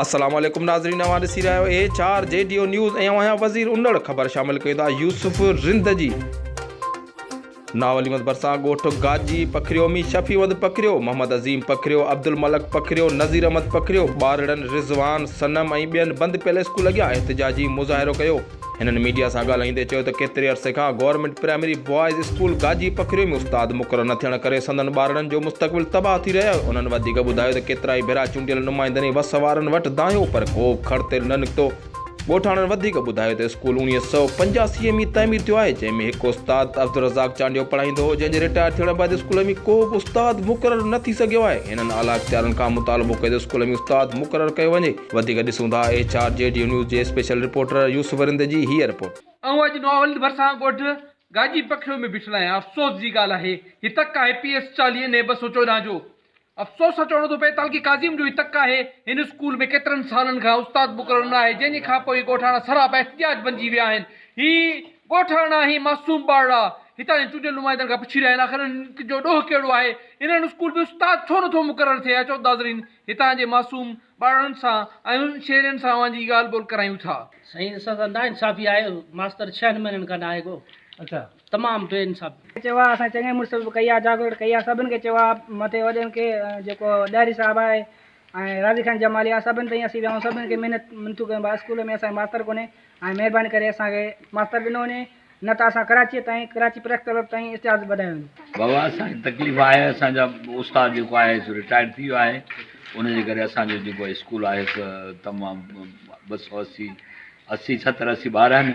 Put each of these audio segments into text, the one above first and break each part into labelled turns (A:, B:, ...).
A: अस्सलाम वालेकुम नाज़रीन, अवां ॾिसी रहिया आहियो HR JDO न्यूज़ ऐं आहियां वज़ीर उंडड़। ख़बर शामिल कयो था यूसुफ रिंद जी। नावलीमत भरिसां ॻोठु गाजी पखिरियो, मी शफ़ीवद पखिरियो, मोहम्मद अज़ीम पखिरियो, अब्दुल मलक पखिरियो, नज़ीर अहमद पखिरियो। ॿारड़नि रिज़वान, सनम ऐं ॿियनि बंदि पियल स्कूल अॻियां एहतिजाजी मुज़ाहिरो कयो। हिननि मीडिया सां ॻाल्हाईंदे चयो त केतिरे अरसे खां गवर्नमेंट प्राइमरी बॉयज़ स्कूल गाजी पखिरियो में उस्ताद मुक़ररु न थियण करे संदनि ॿारनि जो मुस्तक़बिल तबाह थी रहियो। उन्हनि वधीक ॿुधायो त केतिरा ई भेरा चूंडियल नुमाइंदनि वस वारनि वटि दाहियो पर को खड़तेल न निकितो। ॻोठाणनि वधीक ॿुधायो त स्कूल 1985 में तामीर थियो आहे, जंहिंमें हिकु उस्ताद अब्दुल रज़ाक चांडियो पढ़ाईंदो हो, जंहिंजे रिटायर थियण बैदि स्कूल में को बि उस्ताद मुक़ररु न थी सघियो आहे। हिननि आला इख्तियारनि खां मुतालबो कयो त स्कूल में उस्ताद मुक़ररु कयो वञे। वधीक ॾिसूं था HR JDO न्यूज़ जे स्पेशल रिपोर्टर यूसुफ रिंद जी हीअ रिपोर्ट।
B: अॼु नॉवल भरिसां ॻोठु गाजी पखिरियो में बीठल आहियां। अफ़सोस जी ॻाल्हि आहे, हीउ तक आहे PS 40 ने 214 जो। अफ़सोस सां चवणो थो पए तालकी काज़िम जो हीउ तक आहे। हिन स्कूल में केतिरनि सालनि खां उस्ताद मुक़ररु न आहे, जंहिंजे खां पोइ ॻोठाणा सराब एहतिजाज बणिजी विया आहिनि। हीउ ॻोठाणा ही मासूम ॿार हितां जे चूंडियल नुमाइंदनि खां पुछी रहिया आहिनि आख़िर हिन जो ॾोह कहिड़ो आहे, इन्हनि स्कूल में उस्ताद छो नथो मुक़ररु थिए। अचो नाज़रीन हितां जे मासूम ॿारनि सां ऐं उन शेरनि सां जी ॻाल्हि ॿोल करायूं था।
C: साईं असां सां नाइंसाफ़ी आहे, मास्तर 6 महीननि खां न आहे को।
B: अच्छा,
C: तमामु बेइंसाफ़ी
D: चयो आहे। असां चङे मुड़ुस कई आहे, जागरूक कई आहे, सभिनि खे चयो आहे। मथे वॾनि खे जेको ॾारी साहिबु आहे ऐं राज़ी ख़ान जमाली आहे, सभिनि ताईं असीं विया सभिनि खे मिनतूं कयूं। स्कूल में असांखे मास्तर कोन्हे ऐं महिरबानी करे असांखे मास्तर ॾिनो वञे, न त असां कराची ताईं कराची प्रेस क्लब ताईं इश्तिहार ॿधायो वञे।
E: बाबा असांखे तकलीफ़ आहे, असांजा उस्ताद जेको आहे सो रिटायर थी वियो आहे, उनजे करे असांजो जेको स्कूल आहे तमामु 280 70 80 ॿार आहिनि,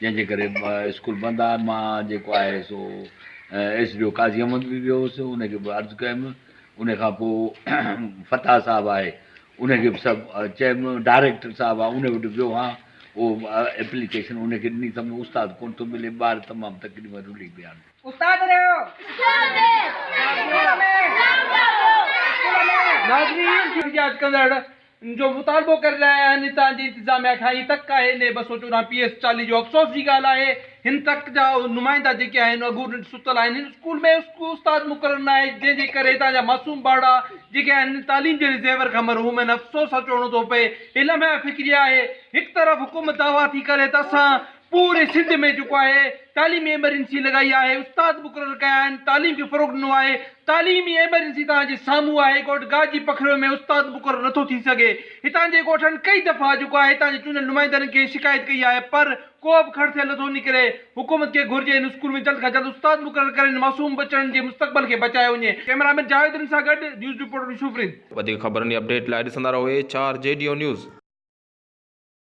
E: जंहिंजे करे स्कूल बंदि आहे। मां जेको आहे सो SDO काज़ी अहमद बि वियो हुउसि, उनखे बि अर्ज़ु कयुमि। उन खां पोइ फताह साहिबु आहे, उनखे बि सभु चयुमि। डायरेक्टर साहिबु आहे, उन वटि वियो हा, उहो एप्लीकेशन उनखे ॾिनी त उस्ताद कोन थो मिले। ॿार तमामु तकलीफ़ रुली पिया आहिनि।
D: उस्ताद रहियो
B: नाज़रीन एहतिजाज कंदड़ जो मुतालबो करे रहिया आहिनि हितां जी इंतिज़ामिया खां। हीउ तक आहे ने 214 PS 40 जो। अफ़सोस जी ॻाल्हि आहे, हिन तक जा नुमाइंदा जेके आहिनि अॻूर सुतल आहिनि। हिन स्कूल में उस्ताद मुक़ररु न आहे, जंहिंजे करे हितां जा मासूम ॿार जेके आहिनि तालीम जे ज़ेवर खां महरूम आहिनि। अफ़सोस सां चवणो थो पए, इल्म ऐं फ़िक्री आहे। हिकु तरफ़ हुकूमत दावा थी करे त असां पूरे सिंध में जेको आहे तालीमी एमरजेंसी लॻाई आहे, उस्ताद मुक़ररु कया आहिनि, तालीम खे फ़रोग़ ॾिनो आहे। तालीमी एमरजेंसी तव्हांजे साम्हूं आहे। ॻोठु गाजी पखिरियो में उस्ताद मुक़ररु नथो थी सघे। हितां जे ॻोठनि कई दफ़ा जेको आहे हितां जे चूंडियल नुमाइंदनि खे शिकायत कई आहे, पर को बि खड़थियल नथो निकिरे। हुकूमत खे घुर्जे हिन स्कूल में जल्द खां जल्द उस्ताद मुक़ररु करे मासूम बचड़नि जे मुस्तक़बिल खे बचायो वञे। कैमरामैन जावेद सां गॾु न्यूज़ रिपोर्टर यूसुफ रिंद।
A: वधीक ख़बरनि जी अपडेट लाइ ॾिसंदा रहो HR JDO न्यूज़।